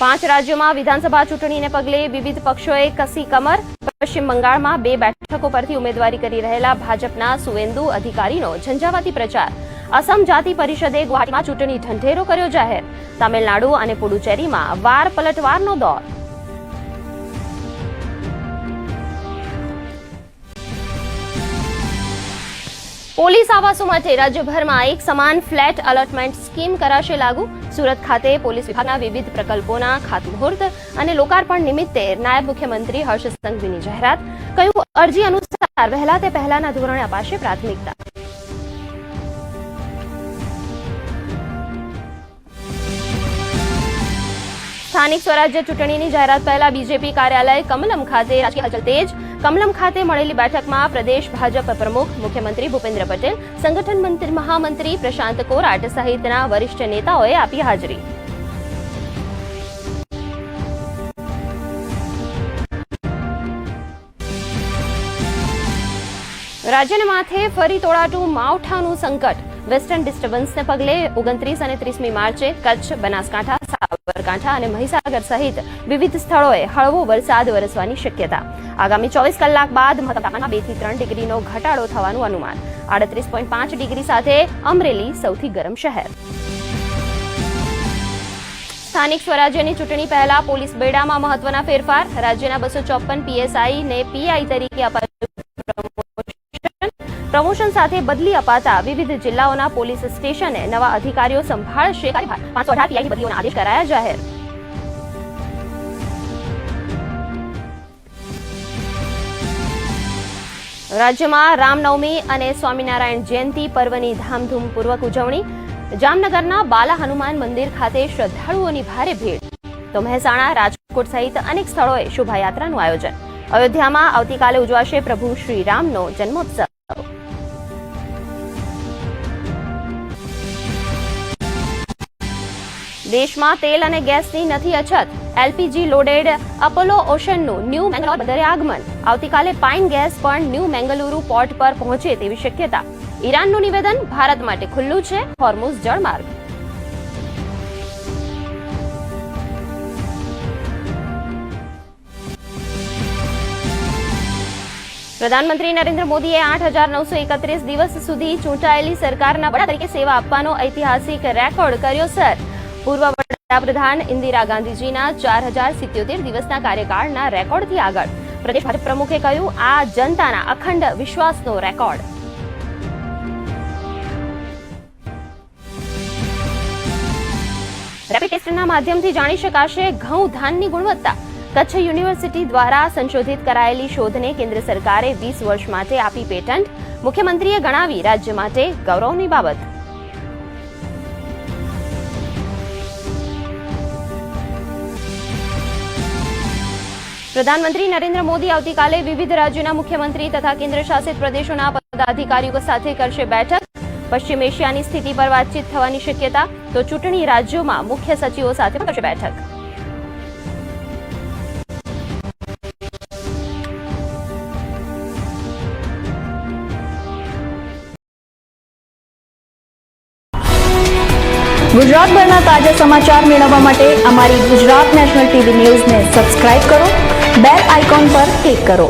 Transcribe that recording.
5 રાજ્યોમાં વિધાનસભા ચૂંટણીને પગલે વિવિધ પક્ષોએ કસી કમર। પશ્ચિમ બંગાળમાં 2 બેઠકો પરથી ઉમેદવારી કરી રહેલા ભાજપના સુવેન્દુ અધિકારીનો ઝંઝાવાતી પ્રચાર। અસમ જાતિ પરિષદે ગુવાહાટીમાં ચૂંટણી ઢંઢેરો કર્યો જાહેર। તામિલનાડુ અને પુડુચેરીમાં વાર પલટવારનો દોર। પોલીસ આવાસો માટે રાજ્યભરમાં એક સમાન ફ્લેટ અલોટમેન્ટ સ્કીમ કરાશે લાગુ। સુરત ખાતે પોલીસ વિભાગના વિવિધ પ્રકલ્પોના ખાતમુહૂર્ત અને લોકાર્પણ નિમિત્તે નાયબ મુખ્યમંત્રી હર્ષ સંઘવીની જાહેરાત। કહ્યું, અરજી અનુસાર વહેલા તે પહેલાના ધોરણે અપાશે પ્રાથમિકતા। સ્થાનિક સ્વરાજ્ય ચૂંટણીની જાહેરાત પહેલા બીજેપી કાર્યાલય કમલમ ખાતે રાજકીય હલચલ તેજ। કમલમ ખાતે મળેલી બેઠકમાં પ્રદેશ ભાજપ પ્રમુખ મુખ્યમંત્રી ભૂપેન્દ્ર પટેલ, સંગઠન મહામંત્રી પ્રશાંત કોરાટ સહિતના વરિષ્ઠ નેતાઓએ આપી હાજરી। રાજ્યને માથે ફરી તોળાતું માવઠાનું સંકટ। વેસ્ટર્ન ડિસ્ટર્બન્સને પગલે 29 અને 30મી માર્ચે કચ્છ, બનાસકાંઠા, સાબરકાંઠા અને મહીસાગર સહિત વિવિધ સ્થળોએ હળવો વરસાદ વરસવાની શક્યતા। આગામી 24 કલાક બાદ મહત્તમ તાપમાનમાં 2 થી 3 ડિગ્રીનો ઘટાડો થવાનું અનુમાન। 38.5 ડિગ્રી સાથે અમરેલી સૌથી ગરમ શહેર। સ્થાનિક સ્વરાજ્યની ચૂંટણી પહેલા પોલીસ બેડામાં મહત્વના ફેરફાર। રાજ્યના 254 પીએસઆઈને પીઆઈ તરીકે અપાયું પ્રમોશન સાથે બદલી અપાતા વિવિધ જિલ્લાઓના પોલીસ સ્ટેશને નવા અધિકારીઓ સંભાળશે કાર્યભાર। 518 પીઆઈની બદલીઓના આદેશ કરાયા જાહેર। રાજ્યમાં રામનવમી અને સ્વામિનારાયણ જયંતિ પર્વની ધામધૂમપૂર્વક ઉજવણી। જામનગરના બાલા હનુમાન મંદિર ખાતે શ્રદ્ધાળુઓની ભારે ભીડ। તો મહેસાણા, રાજકોટ સહિત અનેક સ્થળોએ શોભાયાત્રાનું આયોજન। અયોધ્યામાં આવતીકાલે ઉજવાશે પ્રભુ શ્રીરામનો જન્મોત્સવ। દેશમાં તેલ અને ગેસની નથી અછત। એલપીજી લોડેડ અપોલો ઓશનનું ન્યૂ મેંગલોર બંદરે આગમન। આવતીકાલે પાઇન ગેસ પણ ન્યૂ મેંગલુરુ પોર્ટ પર પહોંચે તેવી શક્યતા। ઈરાનનું નિવેદન, ભારત માટે ખુલ્લું છે હોર્મુઝ જળમાર્ગ। પ્રધાનમંત્રી નરેન્દ્ર મોદીએ 8,931 દિવસ સુધી ચૂંટાયેલી સરકારના વડા તરીકે સેવા આપવાનો ઐતિહાસિક રેકોર્ડ કર્યો સર। પૂર્વ વડાપ્રધાન ઇન્દિરા ગાંધીજીના 4,077 દિવસના કાર્યકાળના રેકોર્ડથી આગળ। પ્રદેશ ભાજપ પ્રમુખે કહ્યું, આ જનતાના અખંડ વિશ્વાસનો રેકોર્ડ। રેપિડ ટેસ્ટના માધ્યમથી જાણી શકાશે ઘઉં ધાનની ગુણવત્તા। કચ્છ યુનિવર્સિટી દ્વારા સંશોધિત કરાયેલી શોધને કેન્દ્ર સરકારે 20 વર્ષ માટે આપી પેટન્ટ। મુખ્યમંત્રીએ ગણાવી રાજ્ય માટે ગૌરવની બાબત। પ્રધાનમંત્રી નરેન્દ્ર મોદી આવતીકાલે વિવિધ રાજ્યોના મુખ્યમંત્રી તથા કેન્દ્ર શાસિત પ્રદેશોના પદાધિકારીઓ સાથે કરશે બેઠક। પશ્ચિમ એશિયાની સ્થિતિ પર વાતચીત થવાની શક્યતા। તો ચૂંટણી રાજ્યોમાં મુખ્ય સચિવો સાથે કરશે બેઠક। ગુજરાતભરના તાજા સમાચાર મેળવવા માટે અમારી ગુજરાત નેશનલ ટીવી ન્યૂઝને સબસ્ક્રાઇબ કરો, બેલ આઇકોન પર ક્લિક કરો।